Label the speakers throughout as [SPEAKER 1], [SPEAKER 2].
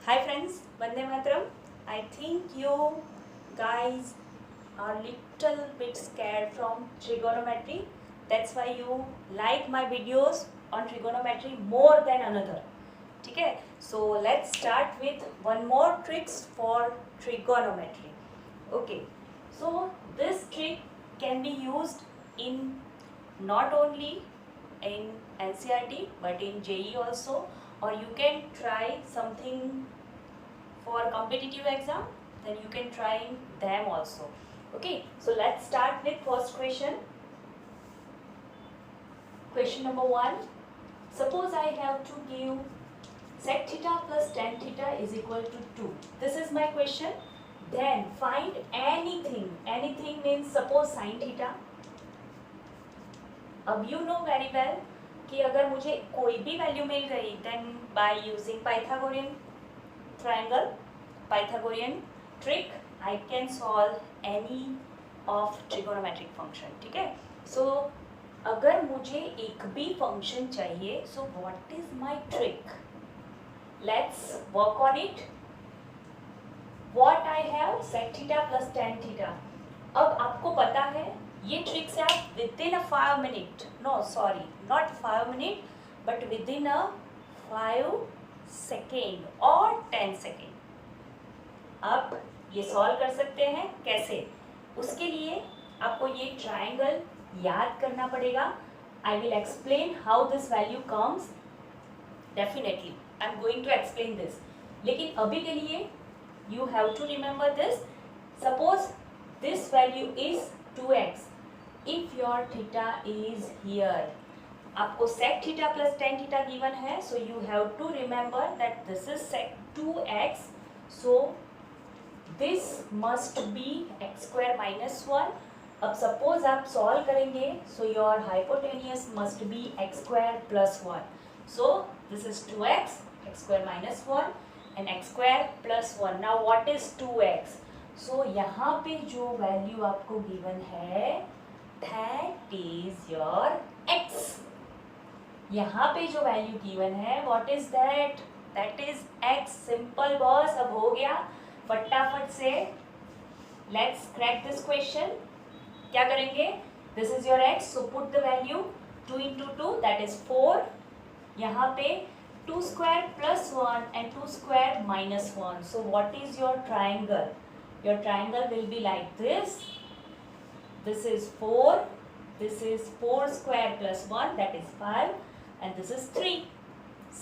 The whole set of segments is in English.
[SPEAKER 1] Hi friends, Vande Mataram. I think you guys are little bit scared from trigonometry. That's why you like my videos on trigonometry more than another. Okay, so let's start with one more tricks for trigonometry. Okay, so this trick can be used in not only in NCERT but in JEE also, or you can try something for competitive exam, then you can try them also. Okay, so let's start with first question. Question number 1. Suppose I have to give sec theta plus tan theta is equal to 2. This is my question. Then find anything. Anything means suppose sin theta. अब you know very well कि अगर मुझे कोई भी value मिल गई then by using Pythagorean triangle, Pythagorean trick, I can solve any of trigonometric function. ठीक है, so अगर मुझे एक भी फंक्शन चाहिए, so what is my trick? Let's work on it. What I have sec theta plus tan theta. अब आपको पता है ये ट्रिक से आप within a 5 minute, no sorry, not 5 minute, but within a 5 second or 10 second आप ये solve कर सकते हैं. कैसे? उसके लिए आपको ये ट्राइंगल याद करना पड़ेगा. I will explain how this value comes. Definitely I am going to explain this, लेकिन अभी के लिए you have to remember this. Suppose this value is 2x if your theta is here. आपको sec theta plus tan theta given है, so you have to remember that this is sec 2x. So this must be X square minus 1. अब suppose आप solve करेंगे, so your hypotenuse must be X square plus 1. So this is 2x, x square minus 1 and x square plus 1. Now what is 2x? सो यहाँ पे जो value आपको given है that is your x. यहाँ पे जो वैल्यू गिवन है what is that? That is x. Simple boss. अब हो गया. फटाफट से लेट्स क्रैक दिस क्वेश्चन. क्या करेंगे? This is your x, so put the value 2 into 2 that is 4. यहाँ पे 2 square plus 1 and 2 square minus 1. So what is your triangle? Your triangle will be like this. This is 4. This is 4 square plus 1 that is 5 and this is 3.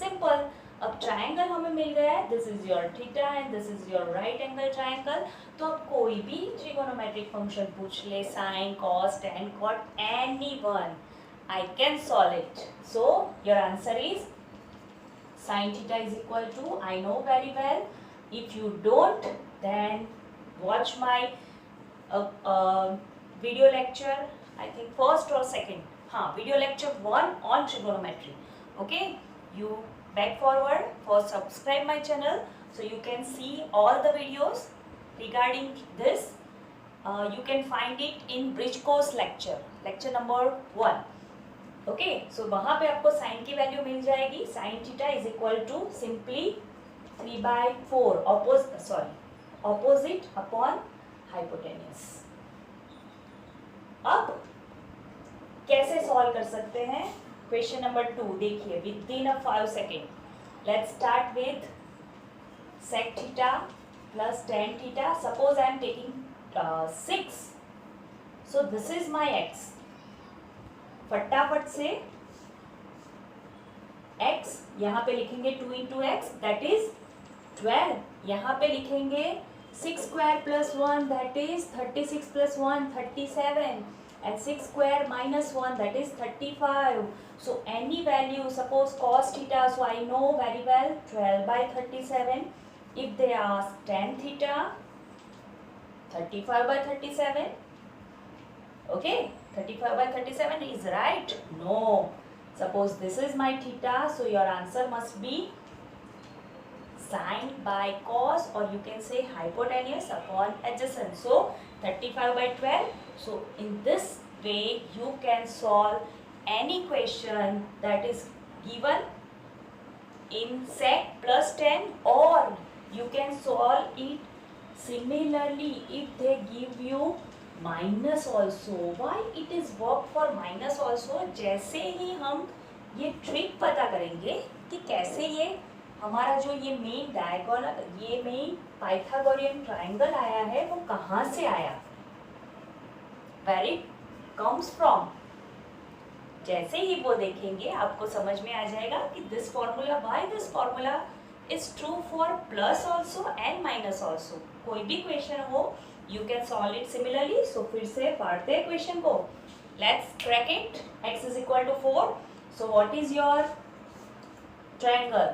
[SPEAKER 1] Simple. अब triangle हमें मिल गया है. This is your theta and this is your right angle triangle. तो अब कोई भी trigonometric function पूछ ले, sine, cos, tan, cot, anyone, I can solve it. So your answer is sin theta is equal to, I know very well. If you don't, then watch my video lecture, I think first or second. Video lecture 1 on trigonometry. Okay, you back forward for subscribe my channel so you can see all the videos regarding this. You can find it in bridge course lecture number 1. Okay, so वहाँ पे आपको sine की value मिल जाएगी. Sine theta is equal to simply 3/4 opposite upon hypotenuse. अब कैसे solve कर सकते हैं? क्वेश्चन नंबर 2 देखिए with in a 5 second. Let's start with sec theta plus tan theta. Suppose I am taking 6. So this is my x. फटाफट से x यहाँ पे लिखेंगे 2 into x दैट इज 12. यहाँ पे लिखेंगे 6 square plus 1 that is 36 plus 1 37 and 6 square minus 1 that is 35. So any value, suppose cos theta, so I know very well 12/37. If they ask tan theta, 35/37. Okay, 35/37 is right? No. Suppose this is my theta, so your answer must be sine by cos, or you can say hypotenuse upon adjacent. So 35/12. So in this way you can solve any question that is given in sec plus tan or you can solve it similarly if they give you minus also. Why it is work for minus also? जैसे ही हम ये trick पता करेंगे कि कैसे ये हमारा जो ये मेन डायगोनल, ये मेन पाइथागोरियन ट्राइंगल आया है वो कहाँ से आया, where it comes from, जैसे ही वो देखेंगे आपको समझ में आ जाएगा कि this formula, why this formula is true for plus also and minus also. कोई भी क्वेश्चन हो you can solve it similarly. So फिर से पढ़ते हैं क्वेश्चन को. Let's crack it. x is equal to 4. So what is your triangle?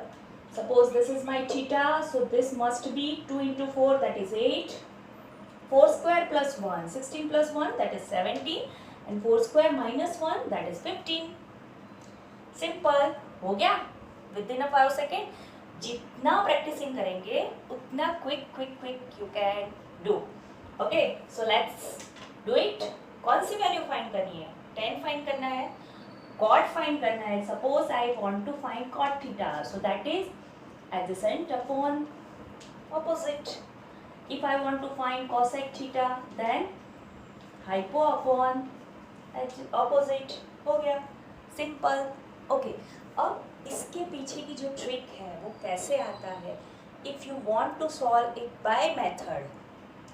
[SPEAKER 1] Suppose this is my theta, so this must be 2 into 4 that is 8. 4 square plus 1, 16 plus 1 that is 17, and 4 square minus 1 that is 15. Simple हो गया with in 5 second. जितना practising करेंगे उतना quick you can do. Okay, so let's do it. कौन सी value find करनी है? 10 find करना है, कॉट फाइंड करना है. Suppose I want to find cot theta, so that is adjacent upon opposite. If I want to find cosec theta, then hypo upon opposite. हो गया simple. Okay, अब इसके पीछे की जो ट्रिक है वो कैसे आता है? If you want to solve it by method,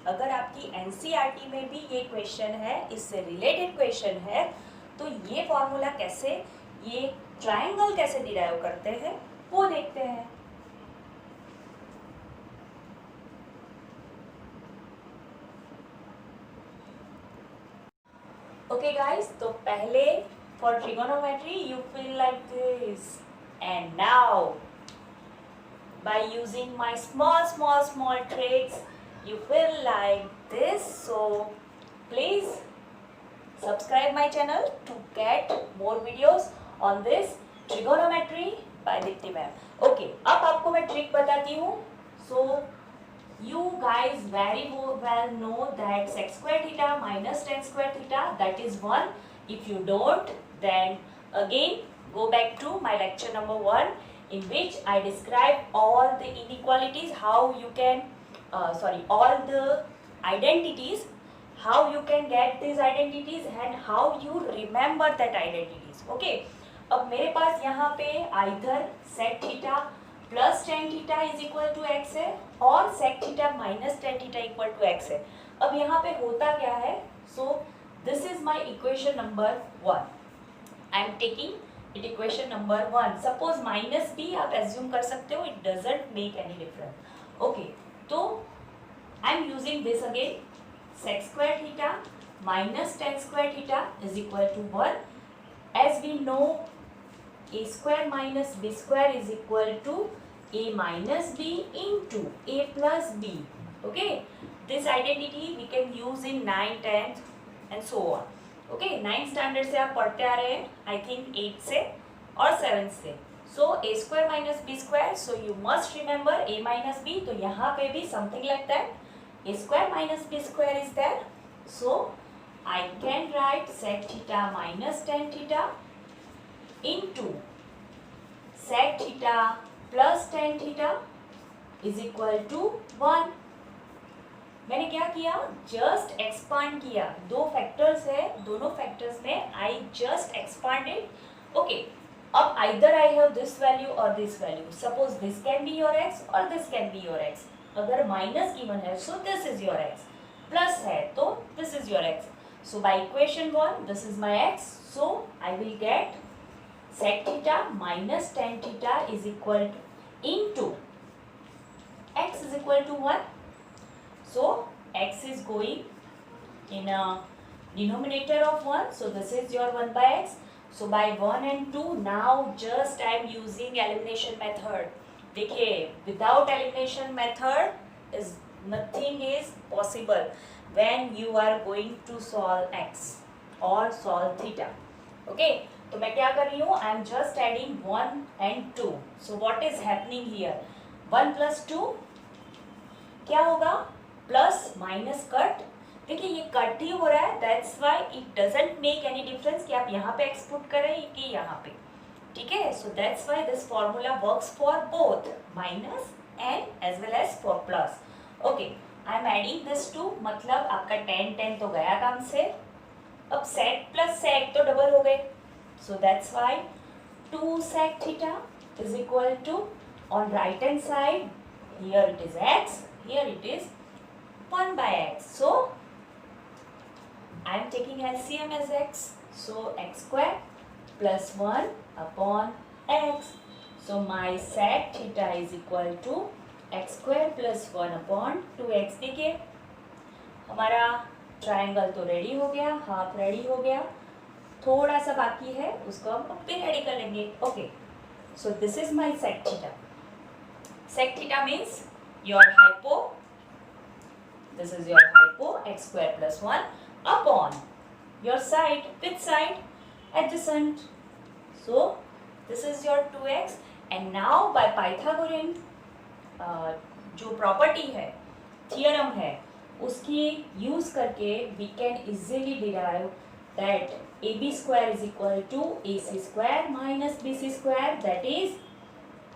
[SPEAKER 1] अगर आपकी एनसीईआरटी में भी ये क्वेश्चन है, इससे रिलेटेड क्वेश्चन है, तो ये फॉर्मूला कैसे, ये ट्रायंगल कैसे डिराइव करते हैं वो देखते हैं. Okay guys, तो पहले for trigonometry you feel like this, and now by using my small tricks you feel like this. So please subscribe my channel to get more videos on this trigonometry by Dipti ma'am. Okay, अब आपको मैं trick बताती हूँ. So you guys very well know that sec square theta minus tan square theta, that is 1. If you don't, then again go back to my lecture number 1 in which I describe all the inequalities, how you can all the identities, how you can get these identities and how you remember that identities. Okay, अब मेरे पास यहाँ पे either sec theta plus tan theta is equal to X है और sec theta minus tan theta equal to X है. अब यहाँ पे होता क्या है? So this is my equation number 1. I am taking it equation number 1. Suppose minus भी आप एज्यूम कर सकते हो, it doesn't make any difference. Okay, तो I am using this again. Sec square theta minus tan square theta is equal to 1. As we know a square minus b square is equal to a minus b into a plus b. Okay, this identity we can use in 9th, 10th and so on. Okay, 9th standard से आप पढ़ते आ रहे हैं, I think 8th से और 7th से. So a square minus b square, so you must remember a minus b. तो यहाँ पे भी something like that, a square minus b square is there. So I can write sec theta minus tan theta into sec theta plus tan theta is equal to 1. मैंने क्या किया? Just expand किया. दो factors है, दोनों factors में I just expanded. Okay, अब either I have this value और this value. Suppose this can be your X और this can be your X. अगर माइनस गिवन है so this is your X, plus है तो this is your X. So by equation 1 this is my X, so I will get sec theta minus tan theta is equal to into x is equal to 1. So x is going in a denominator of 1, so this is your 1 by x. So by 1 and 2 now just I am using elimination method. देखिए, without elimination method is nothing is possible when you are going to solve x or solve theta. Okay, तो मैं क्या कर रही हूँ? I am just adding 1 and 2. So what is happening here? 1 plus 2 क्या होगा? Plus minus cut. देखिए ये कट ही हो रहा है, that's why it doesn't make any difference कि आप यहाँ पे एक्सपुट करें कि यहाँ पे. ठीक है, so that's why this formula works for both minus n as well as for plus. Okay, I am adding this to, मतलब आपका tan तो गया काम से. अब sec plus sec तो डबल हो गए. So that's why 2 sec theta is equal to, on right hand side, here it is x, here it is 1 by x. So I am taking LCM as x. So x square plus 1 upon x. So my sec theta is equal to x square plus 1 upon 2x. देखिए हमारा triangle तो ready हो गया, half ready हो गया, थोड़ा सा बाकी है, उसको हम अब भी रेडी कर लेंगे. Okay, so this is my sec theta. Sec theta means your hypo, this is your hypo, x square plus 1 upon your side, which side? Adjacent. So this is your 2x, and now by Pythagorean जो property है, theorem है, उसकी use करके we can easily derive that AB square is equal to AC square minus BC square, that is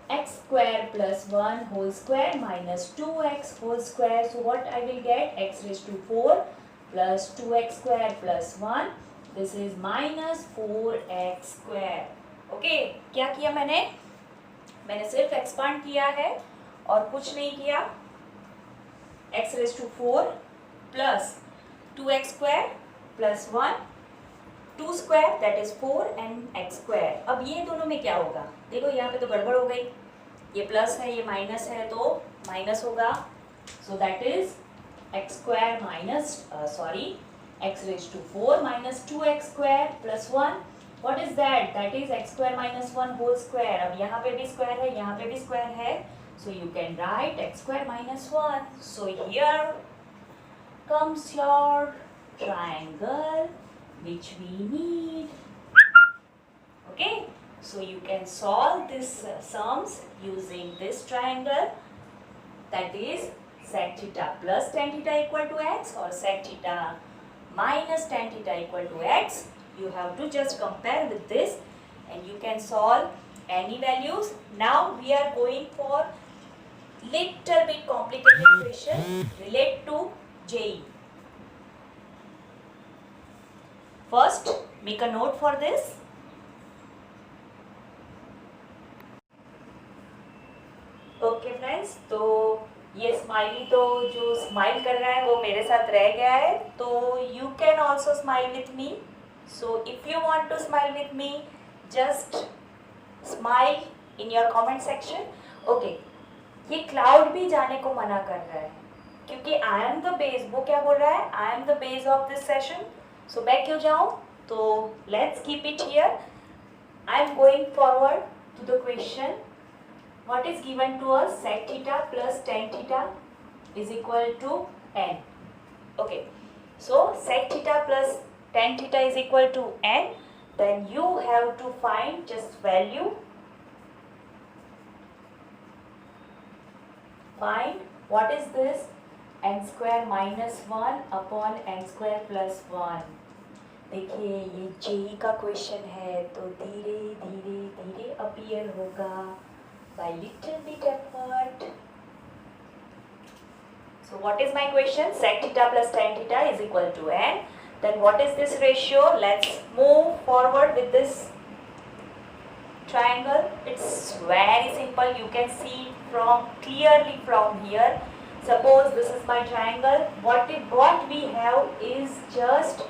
[SPEAKER 1] x square plus 1 whole square minus 2x whole square. So what I will get? X raised to 4 plus 2x square plus 1. This is minus 4x square. Okay, क्या किया मैंने सिर्फ expand किया है और कुछ नहीं किया. x raised to 4 plus 2x square plus 1, 2 square that is 4 and x square. अब ये दोनों में क्या होगा? देखो यहाँ पे तो गड़बड़ हो गई, ये प्लस है ये माइनस है तो माइनस होगा. सो that is x square minus x raised to 4 minus 2x square plus 1. What is that? That is x square minus 1 whole square. अब यहाँ पे भी स्क्वायर है, यहाँ पे भी स्क्वायर है, so you can write x square minus 1. So here comes your triangle which we need. Okay, so you can solve this sums using this triangle, that is sec theta plus tan theta equal to x or sec theta minus tan theta equal to x. You have to just compare with this and you can solve any values. Now we are going for little bit complicated question relate to JEE. First, make a note for this. Okay friends, तो ये smiley तो जो smile कर रहा है वो मेरे साथ रह गया है, तो you can also smile with me. So if you want to smile with me, just smile in your comment section. Okay, ये क्लाउड भी जाने को मना कर रहा है क्योंकि I am the base. वो क्या बोल रहा है? I am the base of this session. So मैं क्यों जाऊँ? तो let's keep it here. I am going forward to the question. What is given to us? Sec theta plus tan theta is equal to n. Okay, so sec theta plus tan theta is equal to n. Then you have to find just value. Find what is this? N square minus 1 upon n square plus 1. देखिए ये JEE का question है तो धीरे धीरे धीरे appear होगा by little bit effort. So what is my question? Sec theta plus tan theta is equal to n. Then what is this ratio? Let's move forward with this triangle. It's very simple. You can see clearly from here. Suppose this is my triangle. What we have is just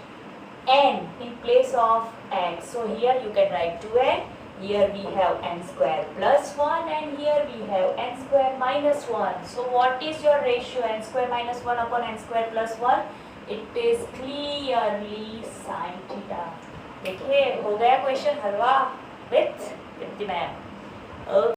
[SPEAKER 1] n in place of x. So here you can write 2n. Here we have n square plus 1 and here we have n square minus 1. So what is your ratio? N square minus 1 upon n square plus 1. It is clearly sin theta. देखिए हो गया question halwa with the ma'am.